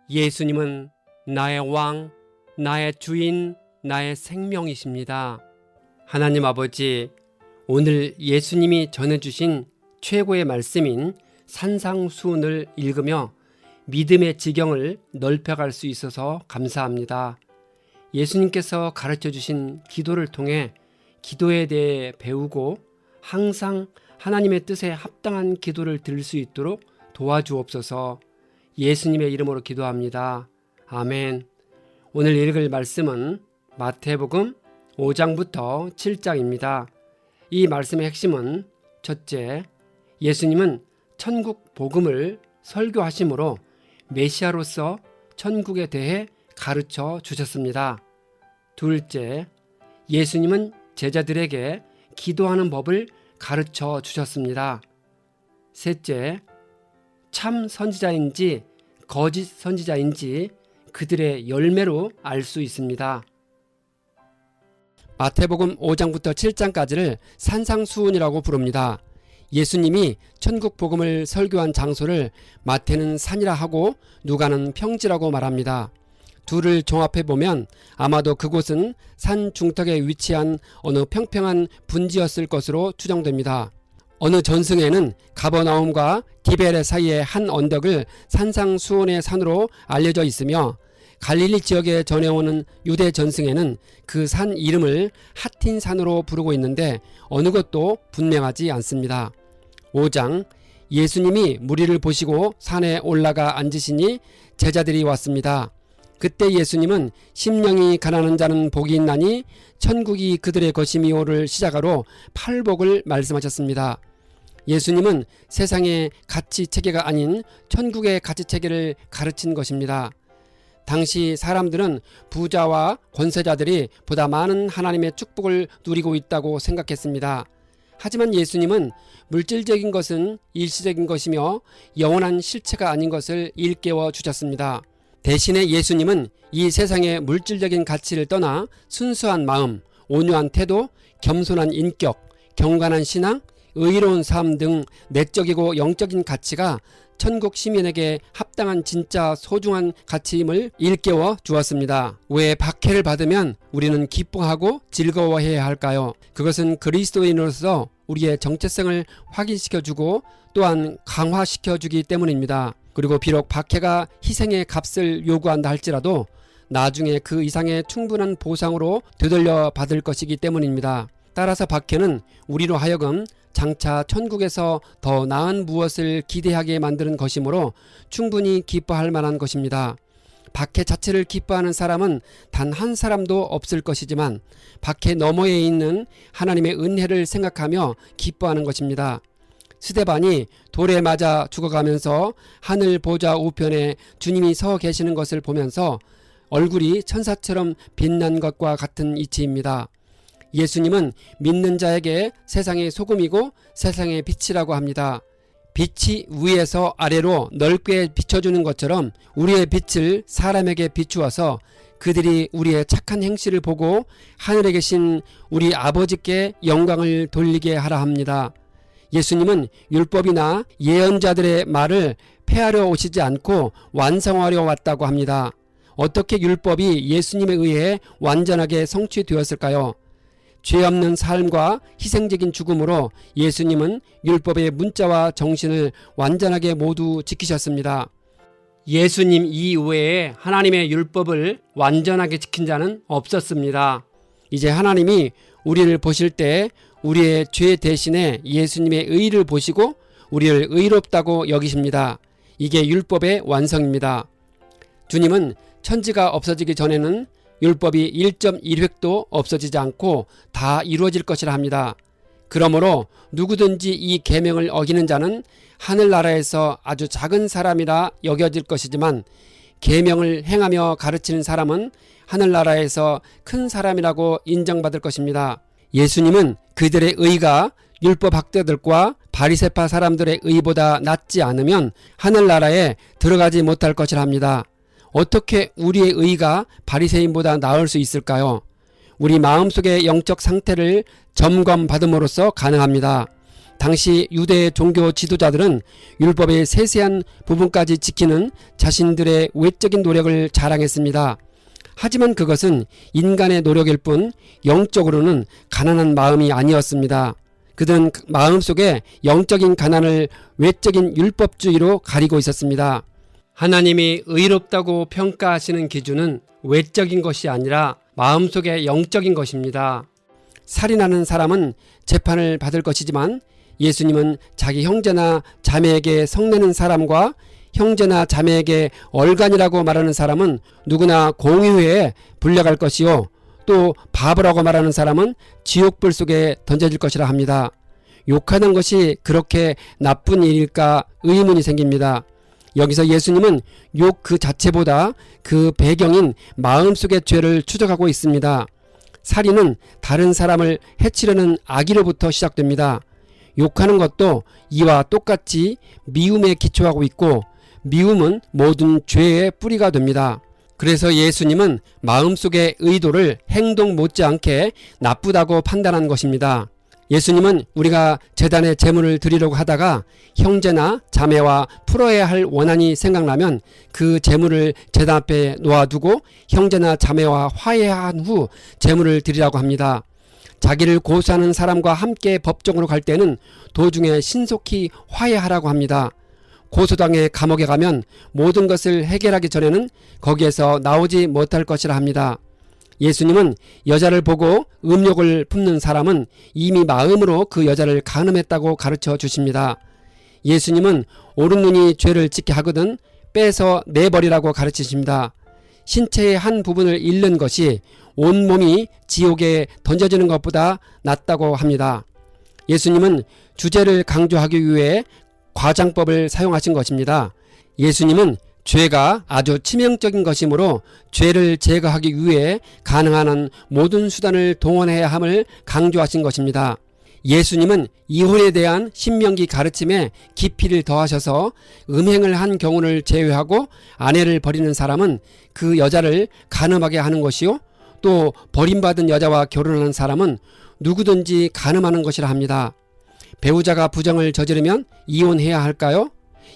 예수님은 나의 왕, 나의 주인, 나의 생명이십니다. 하나님 아버지, 오늘 예수님이 전해주신 최고의 말씀인 산상수훈을 읽으며 믿음의 지경을 넓혀갈 수 있어서 감사합니다. 예수님께서 가르쳐주신 기도를 통해 기도에 대해 배우고 항상 하나님의 뜻에 합당한 기도를 드릴 수 있도록 도와주옵소서. 예수님의 이름으로 기도합니다. 아멘. 오늘 읽을 말씀은 마태복음 5장부터 7장입니다. 이 말씀의 핵심은 첫째, 예수님은 천국 복음을 설교하심으로 메시아로서 천국에 대해 가르쳐 주셨습니다. 둘째, 예수님은 제자들에게 기도하는 법을 가르쳐 주셨습니다. 셋째, 참 선지자인지 거짓 선지자인지 그들의 열매로 알 수 있습니다. 마태복음 5장부터 7장까지를 산상수훈이라고 부릅니다. 예수님이 천국 복음을 설교한 장소를 마태는 산이라 하고 누가는 평지라고 말합니다. 둘을 종합해보면 아마도 그곳은 산 중턱에 위치한 어느 평평한 분지였을 것으로 추정됩니다. 어느 전승에는 가버나움과 디베레 사이의 한 언덕을 산상수훈의 산으로 알려져 있으며 갈릴리 지역에 전해오는 유대 전승에는 그 산 이름을 하틴산으로 부르고 있는데 어느 것도 분명하지 않습니다. 5장, 예수님이 무리를 보시고 산에 올라가 앉으시니 제자들이 왔습니다. 그때 예수님은 심령이 가난한 자는 복이 있나니 천국이 그들의 것이미오를 시작으로 팔복을 말씀하셨습니다. 예수님은 세상의 가치체계가 아닌 천국의 가치체계를 가르친 것입니다. 당시 사람들은 부자와 권세자들이 보다 많은 하나님의 축복을 누리고 있다고 생각했습니다. 하지만 예수님은 물질적인 것은 일시적인 것이며 영원한 실체가 아닌 것을 일깨워 주셨습니다. 대신에 예수님은 이 세상의 물질적인 가치를 떠나 순수한 마음, 온유한 태도, 겸손한 인격, 경건한 신앙, 의로운 삶 등 내적이고 영적인 가치가 천국 시민에게 합당한 진짜 소중한 가치임을 일깨워 주었습니다. 왜 박해를 받으면 우리는 기뻐하고 즐거워해야 할까요? 그것은 그리스도인으로서 우리의 정체성을 확인시켜주고 또한 강화시켜주기 때문입니다. 그리고 비록 박해가 희생의 값을 요구한다 할지라도 나중에 그 이상의 충분한 보상으로 되돌려 받을 것이기 때문입니다. 따라서 박해는 우리로 하여금 장차 천국에서 더 나은 무엇을 기대하게 만드는 것이므로 충분히 기뻐할 만한 것입니다. 박해 자체를 기뻐하는 사람은 단 한 사람도 없을 것이지만 박해 너머에 있는 하나님의 은혜를 생각하며 기뻐하는 것입니다. 스데반이 돌에 맞아 죽어가면서 하늘 보좌 우편에 주님이 서 계시는 것을 보면서 얼굴이 천사처럼 빛난 것과 같은 이치입니다. 예수님은 믿는 자에게 세상의 소금이고 세상의 빛이라고 합니다. 빛이 위에서 아래로 넓게 비춰주는 것처럼 우리의 빛을 사람에게 비추어서 그들이 우리의 착한 행실을 보고 하늘에 계신 우리 아버지께 영광을 돌리게 하라 합니다. 예수님은 율법이나 예언자들의 말을 폐하려 오시지 않고 완성하려 왔다고 합니다. 어떻게 율법이 예수님에 의해 완전하게 성취되었을까요? 죄 없는 삶과 희생적인 죽음으로 예수님은 율법의 문자와 정신을 완전하게 모두 지키셨습니다. 예수님 이외에 하나님의 율법을 완전하게 지킨 자는 없었습니다. 이제 하나님이 우리를 보실 때 우리의 죄 대신에 예수님의 의를 보시고 우리를 의롭다고 여기십니다. 이게 율법의 완성입니다. 주님은 천지가 없어지기 전에는 율법이 1.1획도 없어지지 않고 다 이루어질 것이라 합니다. 그러므로 누구든지 이 계명을 어기는 자는 하늘나라에서 아주 작은 사람이라 여겨질 것이지만 계명을 행하며 가르치는 사람은 하늘나라에서 큰 사람이라고 인정받을 것입니다. 예수님은 그들의 의가 율법 학자들과 바리새파 사람들의 의보다 낫지 않으면 하늘나라에 들어가지 못할 것이라 합니다. 어떻게 우리의 의가 바리새인보다 나을 수 있을까요? 우리 마음속의 영적 상태를 점검받음으로써 가능합니다. 당시 유대 종교 지도자들은 율법의 세세한 부분까지 지키는 자신들의 외적인 노력을 자랑했습니다. 하지만 그것은 인간의 노력일 뿐 영적으로는 가난한 마음이 아니었습니다. 그들은 마음속에 영적인 가난을 외적인 율법주의로 가리고 있었습니다. 하나님이 의롭다고 평가하시는 기준은 외적인 것이 아니라 마음속의 영적인 것입니다. 살인하는 사람은 재판을 받을 것이지만 예수님은 자기 형제나 자매에게 성내는 사람과 형제나 자매에게 얼간이라고 말하는 사람은 누구나 공의회에 불려갈 것이요, 또 바보라고 말하는 사람은 지옥불 속에 던져질 것이라 합니다. 욕하는 것이 그렇게 나쁜 일일까 의문이 생깁니다. 여기서 예수님은 욕 그 자체보다 그 배경인 마음속의 죄를 추적하고 있습니다. 살인은 다른 사람을 해치려는 악의로부터 시작됩니다. 욕하는 것도 이와 똑같이 미움에 기초하고 있고, 미움은 모든 죄의 뿌리가 됩니다. 그래서 예수님은 마음속의 의도를 행동 못지않게 나쁘다고 판단한 것입니다. 예수님은 우리가 제단에 제물을 드리려고 하다가 형제나 자매와 풀어야 할 원한이 생각나면 그 제물을 제단 앞에 놓아두고 형제나 자매와 화해한 후 제물을 드리라고 합니다. 자기를 고소하는 사람과 함께 법정으로 갈 때는 도중에 신속히 화해하라고 합니다. 고소당해 감옥에 가면 모든 것을 해결하기 전에는 거기에서 나오지 못할 것이라 합니다. 예수님은 여자를 보고 음욕을 품는 사람은 이미 마음으로 그 여자를 간음했다고 가르쳐 주십니다. 예수님은 오른 눈이 죄를 짓게 하거든 빼서 내버리라고 가르치십니다. 신체의 한 부분을 잃는 것이 온몸이 지옥에 던져지는 것보다 낫다고 합니다. 예수님은 주제를 강조하기 위해 과장법을 사용하신 것입니다. 예수님은 죄가 아주 치명적인 것이므로 죄를 제거하기 위해 가능한 한 모든 수단을 동원해야 함을 강조하신 것입니다. 예수님은 이혼에 대한 신명기 가르침에 깊이를 더하셔서 음행을 한 경우를 제외하고 아내를 버리는 사람은 그 여자를 간음하게 하는 것이요, 또 버림받은 여자와 결혼하는 사람은 누구든지 간음하는 것이라 합니다. 배우자가 부정을 저지르면 이혼해야 할까요?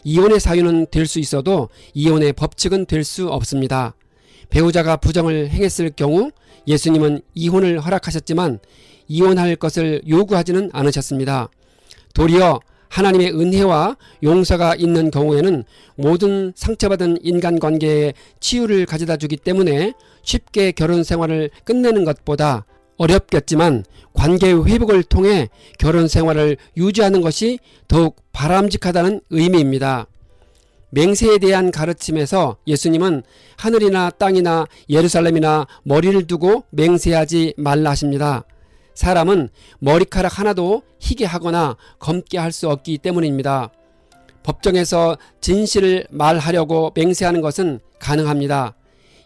이혼의 사유는 될 수 있어도 이혼의 법칙은 될 수 없습니다. 배우자가 부정을 행했을 경우 예수님은 이혼을 허락하셨지만 이혼할 것을 요구하지는 않으셨습니다. 도리어 하나님의 은혜와 용서가 있는 경우에는 모든 상처받은 인간관계에 치유를 가져다 주기 때문에 쉽게 결혼 생활을 끝내는 것보다 어렵겠지만 관계 회복을 통해 결혼 생활을 유지하는 것이 더욱 바람직하다는 의미입니다. 맹세에 대한 가르침에서 예수님은 하늘이나 땅이나 예루살렘이나 머리를 두고 맹세하지 말라 하십니다. 사람은 머리카락 하나도 희게 하거나 검게 할 수 없기 때문입니다. 법정에서 진실을 말하려고 맹세하는 것은 가능합니다.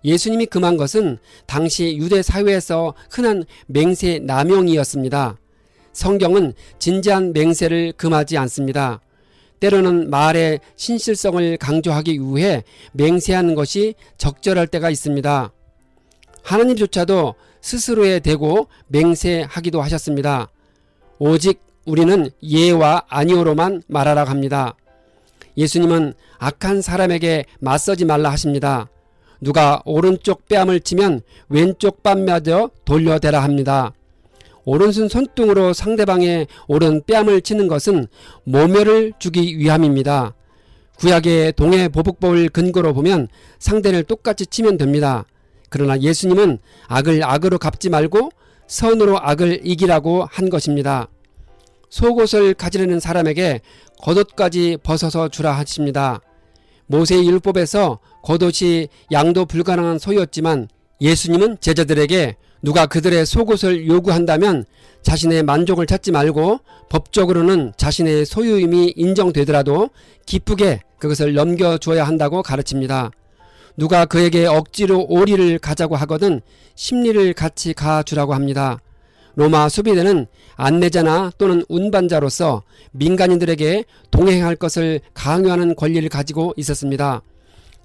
예수님이 금한 것은 당시 유대 사회에서 흔한 맹세 남용이었습니다. 성경은 진지한 맹세를 금하지 않습니다. 때로는 말의 신실성을 강조하기 위해 맹세하는 것이 적절할 때가 있습니다. 하나님조차도 스스로에 대고 맹세하기도 하셨습니다. 오직 우리는 예와 아니오로만 말하라고 합니다. 예수님은 악한 사람에게 맞서지 말라 하십니다. 누가 오른쪽 뺨을 치면 왼쪽 뺨마저 돌려대라 합니다. 오른손 손등으로 상대방의 오른 뺨을 치는 것은 모멸을 주기 위함입니다. 구약의 동해 보복법을 근거로 보면 상대를 똑같이 치면 됩니다. 그러나 예수님은 악을 악으로 갚지 말고 선으로 악을 이기라고 한 것입니다. 속옷을 가지려는 사람에게 겉옷까지 벗어서 주라 하십니다. 모세의 율법에서 겉옷이 양도 불가능한 소유였지만 예수님은 제자들에게 누가 그들의 속옷을 요구한다면 자신의 만족을 찾지 말고 법적으로는 자신의 소유임이 인정되더라도 기쁘게 그것을 넘겨줘야 한다고 가르칩니다. 누가 그에게 억지로 오리를 가자고 하거든 심리를 같이 가주라고 합니다. 로마 수비대는 안내자나 또는 운반자로서 민간인들에게 동행할 것을 강요하는 권리를 가지고 있었습니다.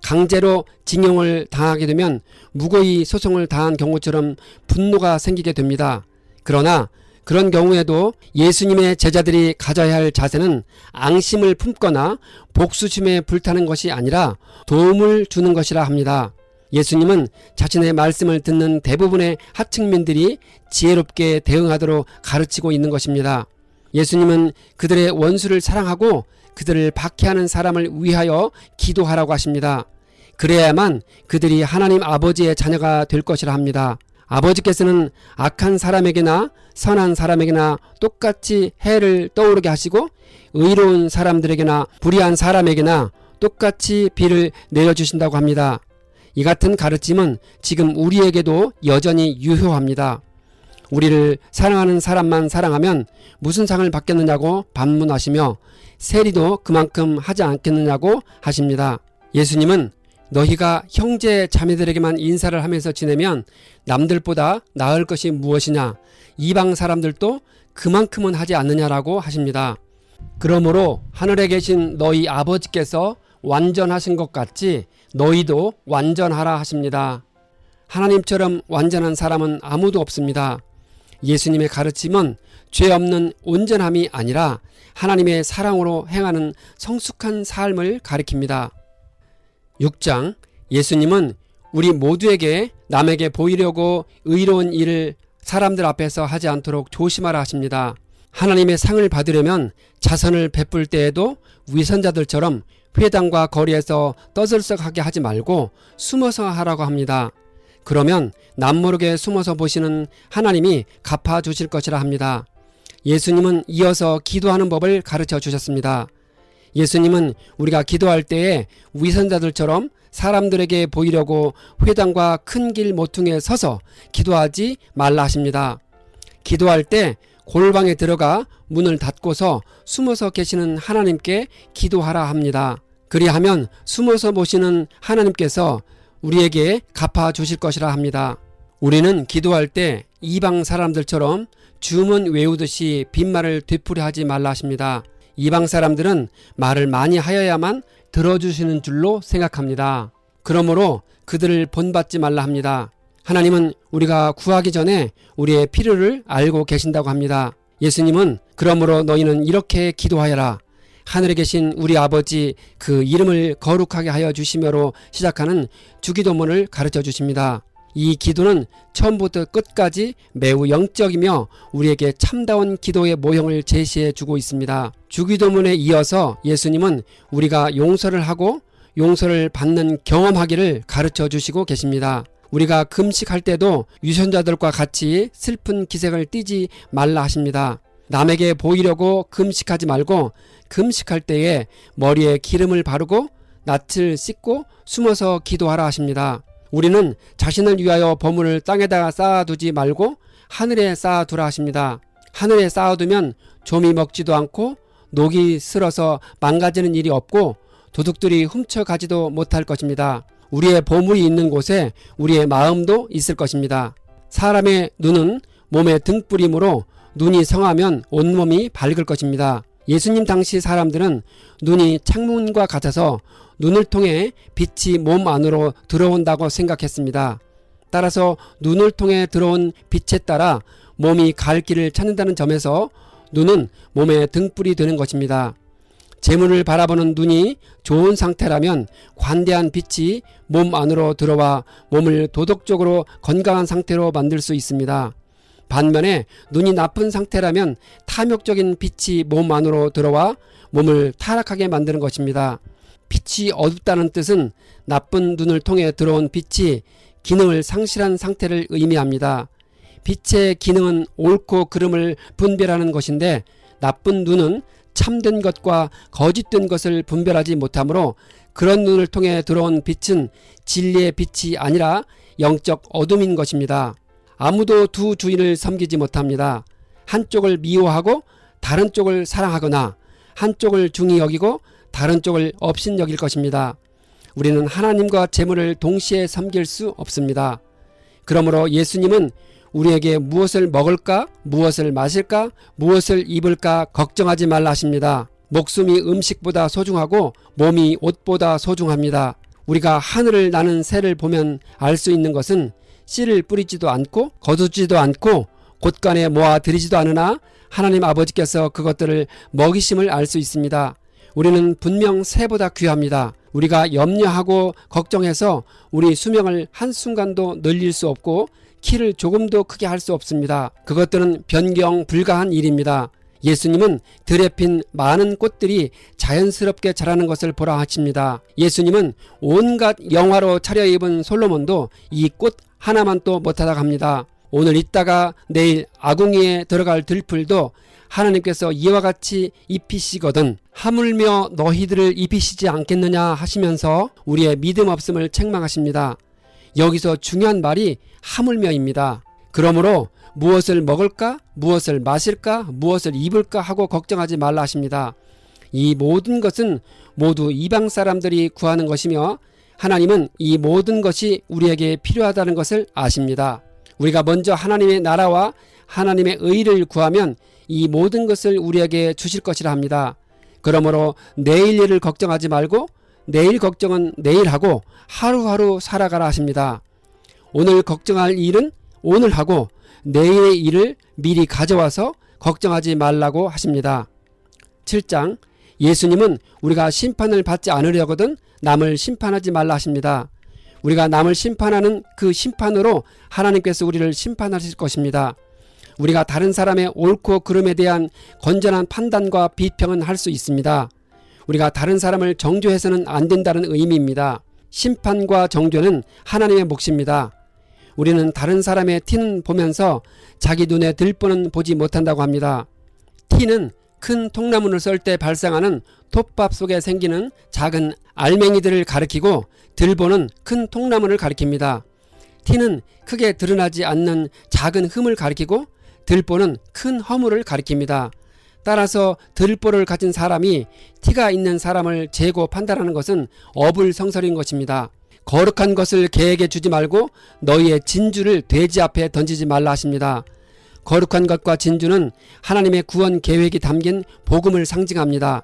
강제로 징용을 당하게 되면 무고히 소송을 당한 경우처럼 분노가 생기게 됩니다. 그러나 그런 경우에도 예수님의 제자들이 가져야 할 자세는 앙심을 품거나 복수심에 불타는 것이 아니라 도움을 주는 것이라 합니다. 예수님은 자신의 말씀을 듣는 대부분의 하층민들이 지혜롭게 대응하도록 가르치고 있는 것입니다. 예수님은 그들의 원수를 사랑하고 그들을 박해하는 사람을 위하여 기도하라고 하십니다. 그래야만 그들이 하나님 아버지의 자녀가 될 것이라 합니다. 아버지께서는 악한 사람에게나 선한 사람에게나 똑같이 해를 떠오르게 하시고 의로운 사람들에게나 불의한 사람에게나 똑같이 비를 내려주신다고 합니다. 이 같은 가르침은 지금 우리에게도 여전히 유효합니다. 우리를 사랑하는 사람만 사랑하면 무슨 상을 받겠느냐고 반문하시며 세리도 그만큼 하지 않겠느냐고 하십니다. 예수님은 너희가 형제 자매들에게만 인사를 하면서 지내면 남들보다 나을 것이 무엇이냐, 이방 사람들도 그만큼은 하지 않느냐라고 하십니다. 그러므로 하늘에 계신 너희 아버지께서 완전하신 것 같이 너희도 완전하라 하십니다. 하나님처럼 완전한 사람은 아무도 없습니다. 예수님의 가르침은 죄 없는 온전함이 아니라 하나님의 사랑으로 행하는 성숙한 삶을 가리킵니다. 6장, 예수님은 우리 모두에게 남에게 보이려고 의로운 일을 사람들 앞에서 하지 않도록 조심하라 하십니다. 하나님의 상을 받으려면 자선을 베풀 때에도 위선자들처럼 회당과 거리에서 떠들썩하게 하지 말고 숨어서 하라고 합니다. 그러면 남모르게 숨어서 보시는 하나님이 갚아주실 것이라 합니다. 예수님은 이어서 기도하는 법을 가르쳐 주셨습니다. 예수님은 우리가 기도할 때에 위선자들처럼 사람들에게 보이려고 회당과 큰 길 모퉁이에 서서 기도하지 말라 하십니다. 기도할 때 골방에 들어가 문을 닫고서 숨어서 계시는 하나님께 기도하라 합니다. 그리하면 숨어서 보시는 하나님께서 우리에게 갚아 주실 것이라 합니다. 우리는 기도할 때 이방 사람들처럼 주문 외우듯이 빈말을 되풀이 하지 말라 하십니다. 이방 사람들은 말을 많이 하여야만 들어주시는 줄로 생각합니다. 그러므로 그들을 본받지 말라 합니다. 하나님은 우리가 구하기 전에 우리의 필요를 알고 계신다고 합니다. 예수님은 그러므로 너희는 이렇게 기도하여라. 하늘에 계신 우리 아버지 그 이름을 거룩하게 하여 주시며로 시작하는 주기도문을 가르쳐 주십니다. 이 기도는 처음부터 끝까지 매우 영적이며 우리에게 참다운 기도의 모형을 제시해 주고 있습니다. 주기도문에 이어서 예수님은 우리가 용서를 하고 용서를 받는 경험하기를 가르쳐 주시고 계십니다. 우리가 금식할 때도 유선자들과 같이 슬픈 기색을 띠지 말라 하십니다. 남에게 보이려고 금식하지 말고 금식할 때에 머리에 기름을 바르고 낯을 씻고 숨어서 기도하라 하십니다. 우리는 자신을 위하여 보물을 땅에다가 쌓아두지 말고 하늘에 쌓아두라 하십니다. 하늘에 쌓아두면 좀이 먹지도 않고 녹이 슬어서 망가지는 일이 없고 도둑들이 훔쳐가지도 못할 것입니다. 우리의 보물이 있는 곳에 우리의 마음도 있을 것입니다. 사람의 눈은 몸의 등불이므로 눈이 성하면 온몸이 밝을 것입니다. 예수님 당시 사람들은 눈이 창문과 같아서 눈을 통해 빛이 몸 안으로 들어온다고 생각했습니다. 따라서 눈을 통해 들어온 빛에 따라 몸이 갈 길을 찾는다는 점에서 눈은 몸의 등불이 되는 것입니다. 재물을 바라보는 눈이 좋은 상태라면 관대한 빛이 몸 안으로 들어와 몸을 도덕적으로 건강한 상태로 만들 수 있습니다. 반면에 눈이 나쁜 상태라면 탐욕적인 빛이 몸 안으로 들어와 몸을 타락하게 만드는 것입니다. 빛이 어둡다는 뜻은 나쁜 눈을 통해 들어온 빛이 기능을 상실한 상태를 의미합니다. 빛의 기능은 옳고 그름을 분별하는 것인데 나쁜 눈은 참된 것과 거짓된 것을 분별하지 못하므로 그런 눈을 통해 들어온 빛은 진리의 빛이 아니라 영적 어둠인 것입니다. 아무도 두 주인을 섬기지 못합니다. 한쪽을 미워하고 다른 쪽을 사랑하거나 한쪽을 중히 여기고 다른 쪽을 업신 여길 것입니다. 우리는 하나님과 재물을 동시에 섬길 수 없습니다. 그러므로 예수님은 우리에게 무엇을 먹을까, 무엇을 마실까, 무엇을 입을까 걱정하지 말라 하십니다. 목숨이 음식보다 소중하고 몸이 옷보다 소중합니다. 우리가 하늘을 나는 새를 보면 알 수 있는 것은 씨를 뿌리지도 않고 거두지도 않고 곳간에 모아 들이지도 않으나 하나님 아버지께서 그것들을 먹이심을 알 수 있습니다. 우리는 분명 새보다 귀합니다. 우리가 염려하고 걱정해서 우리 수명을 한순간도 늘릴 수 없고 키를 조금도 크게 할 수 없습니다. 그것들은 변경 불가한 일입니다. 예수님은 들에 핀 많은 꽃들이 자연스럽게 자라는 것을 보라 하십니다. 예수님은 온갖 영화로 차려입은 솔로몬도 이 꽃 하나만 또 못하다 갑니다. 오늘 있다가 내일 아궁이에 들어갈 들풀도 하나님께서 이와 같이 입히시거든 하물며 너희들을 입히시지 않겠느냐 하시면서 우리의 믿음 없음을 책망하십니다. 여기서 중요한 말이 하물며입니다. 그러므로 무엇을 먹을까, 무엇을 마실까, 무엇을 입을까 하고 걱정하지 말라 하십니다. 이 모든 것은 모두 이방 사람들이 구하는 것이며 하나님은 이 모든 것이 우리에게 필요하다는 것을 아십니다. 우리가 먼저 하나님의 나라와 하나님의 의를 구하면 이 모든 것을 우리에게 주실 것이라 합니다. 그러므로 내일 일을 걱정하지 말고 내일 걱정은 내일 하고 하루하루 살아가라 하십니다. 오늘 걱정할 일은 오늘 하고 내일의 일을 미리 가져와서 걱정하지 말라고 하십니다. 7장 예수님은 우리가 심판을 받지 않으려거든 남을 심판하지 말라 하십니다. 우리가 남을 심판하는 그 심판으로 하나님께서 우리를 심판하실 것입니다. 우리가 다른 사람의 옳고 그름에 대한 건전한 판단과 비평은 할 수 있습니다. 우리가 다른 사람을 정죄해서는 안 된다는 의미입니다. 심판과 정죄는 하나님의 몫입니다. 우리는 다른 사람의 티는 보면서 자기 눈에 들보는 보지 못한다고 합니다. 티는 큰 통나무를 썰 때 발생하는 톱밥 속에 생기는 작은 알맹이들을 가리키고 들보는 큰 통나무를 가리킵니다. 티는 크게 드러나지 않는 작은 흠을 가리키고 들보는 큰 허물을 가리킵니다. 따라서 들보를 가진 사람이 티가 있는 사람을 재고 판단하는 것은 어불성설인 것입니다. 거룩한 것을 개에게 주지 말고 너희의 진주를 돼지 앞에 던지지 말라 하십니다. 거룩한 것과 진주는 하나님의 구원 계획이 담긴 복음을 상징합니다.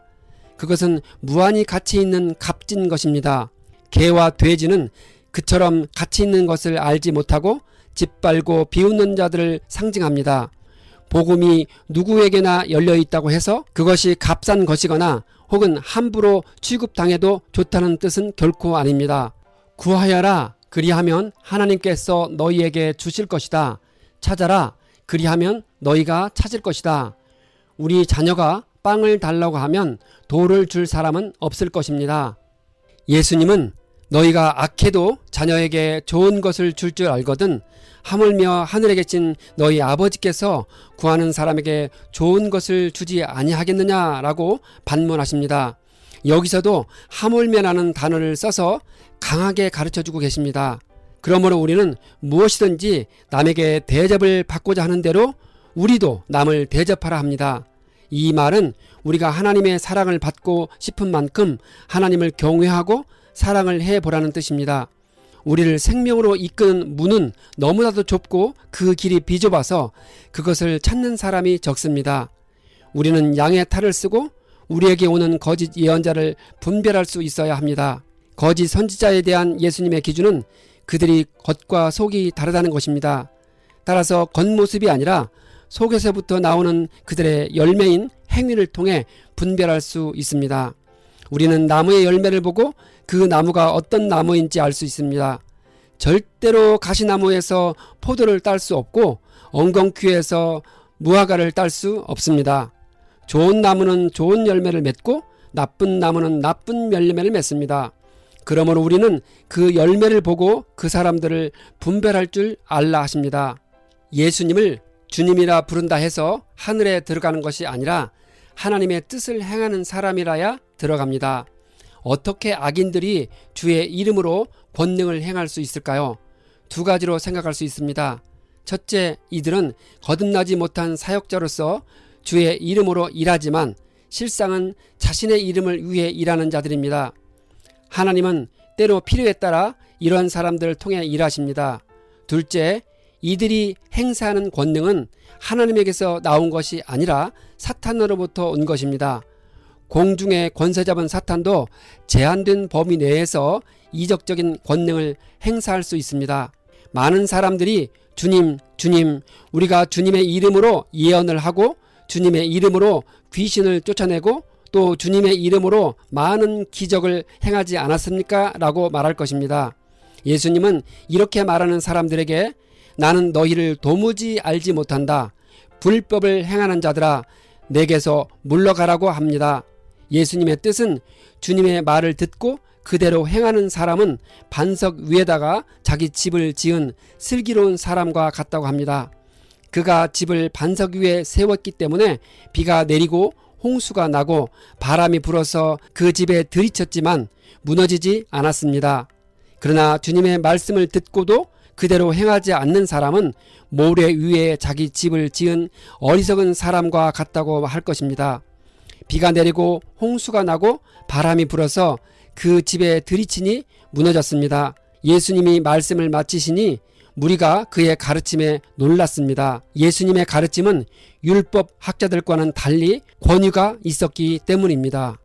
그것은 무한히 가치 있는 값진 것입니다. 개와 돼지는 그처럼 가치 있는 것을 알지 못하고 짓밟고 비웃는 자들을 상징합니다. 복음이 누구에게나 열려 있다고 해서 그것이 값싼 것이거나 혹은 함부로 취급당해도 좋다는 뜻은 결코 아닙니다. 구하여라 그리하면 하나님께서 너희에게 주실 것이다. 찾아라 그리하면 너희가 찾을 것이다. 우리 자녀가 빵을 달라고 하면 돌을 줄 사람은 없을 것입니다. 예수님은 너희가 악해도 자녀에게 좋은 것을 줄 줄 알거든 하물며 하늘에 계신 너희 아버지께서 구하는 사람에게 좋은 것을 주지 아니하겠느냐라고 반문하십니다. 여기서도 하물며라는 단어를 써서 강하게 가르쳐주고 계십니다. 그러므로 우리는 무엇이든지 남에게 대접을 받고자 하는 대로 우리도 남을 대접하라 합니다. 이 말은 우리가 하나님의 사랑을 받고 싶은 만큼 하나님을 경외하고 사랑을 해보라는 뜻입니다. 우리를 생명으로 이끄는 문은 너무나도 좁고 그 길이 비좁아서 그것을 찾는 사람이 적습니다. 우리는 양의 탈을 쓰고 우리에게 오는 거짓 예언자를 분별할 수 있어야 합니다. 거짓 선지자에 대한 예수님의 기준은 그들이 겉과 속이 다르다는 것입니다. 따라서 겉모습이 아니라 속에서부터 나오는 그들의 열매인 행위를 통해 분별할 수 있습니다. 우리는 나무의 열매를 보고 그 나무가 어떤 나무인지 알 수 있습니다. 절대로 가시나무에서 포도를 딸 수 없고 엉겅퀴에서 무화과를 딸 수 없습니다. 좋은 나무는 좋은 열매를 맺고 나쁜 나무는 나쁜 열매를 맺습니다. 그러므로 우리는 그 열매를 보고 그 사람들을 분별할 줄 알라 하십니다. 예수님을 주님이라 부른다 해서 하늘에 들어가는 것이 아니라 하나님의 뜻을 행하는 사람이라야 들어갑니다. 어떻게 악인들이 주의 이름으로 권능을 행할 수 있을까요? 두 가지로 생각할 수 있습니다. 첫째, 이들은 거듭나지 못한 사역자로서 주의 이름으로 일하지만 실상은 자신의 이름을 위해 일하는 자들입니다. 하나님은 때로 필요에 따라 이런 사람들을 통해 일하십니다. 둘째, 이들이 행사하는 권능은 하나님에게서 나온 것이 아니라 사탄으로부터 온 것입니다. 공중의 권세 잡은 사탄도 제한된 범위 내에서 이적적인 권능을 행사할 수 있습니다. 많은 사람들이 주님, 주님, 우리가 주님의 이름으로 예언을 하고 주님의 이름으로 귀신을 쫓아내고 또 주님의 이름으로 많은 기적을 행하지 않았습니까? 라고 말할 것입니다. 예수님은 이렇게 말하는 사람들에게 나는 너희를 도무지 알지 못한다. 불법을 행하는 자들아 내게서 물러가라고 합니다. 예수님의 뜻은 주님의 말을 듣고 그대로 행하는 사람은 반석 위에다가 자기 집을 지은 슬기로운 사람과 같다고 합니다. 그가 집을 반석 위에 세웠기 때문에 비가 내리고 홍수가 나고 바람이 불어서 그 집에 들이쳤지만 무너지지 않았습니다. 그러나 주님의 말씀을 듣고도 그대로 행하지 않는 사람은 모래 위에 자기 집을 지은 어리석은 사람과 같다고 할 것입니다. 비가 내리고 홍수가 나고 바람이 불어서 그 집에 들이치니 무너졌습니다. 예수님이 말씀을 마치시니 무리가 그의 가르침에 놀랐습니다. 예수님의 가르침은 율법 학자들과는 달리 권위가 있었기 때문입니다.